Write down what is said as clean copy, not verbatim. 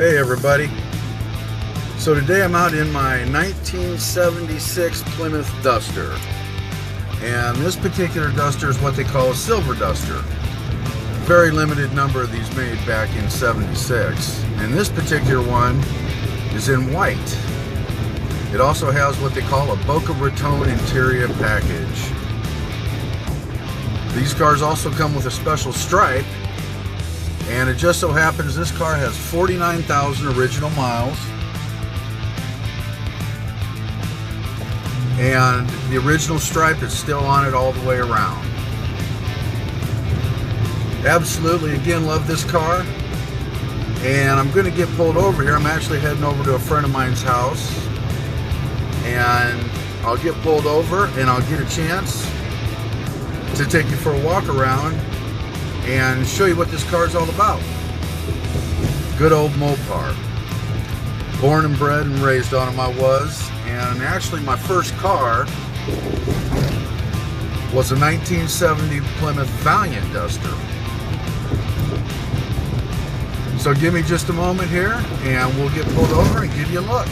Hey everybody. So today I'm out in my 1976 Plymouth Duster. And this particular Duster is what they call a silver Duster. Very limited number of these made back in 76. And this particular one is in white. It also has what they call a Boca Raton interior package. These cars also come with a special stripe. And it just so happens this car has 49,000 original miles. And the original stripe is still on it all the way around. Absolutely, again, love this car. And I'm going to get pulled over here. I'm actually heading over to a friend of mine's house. And I'll get pulled over and I'll get a chance to take you for a walk around and show you what this car is all about. Good old Mopar. Born and bred and raised on them I was. And actually my first car was a 1970 Plymouth Valiant Duster. So give me just a moment here and we'll get pulled over and give you a look.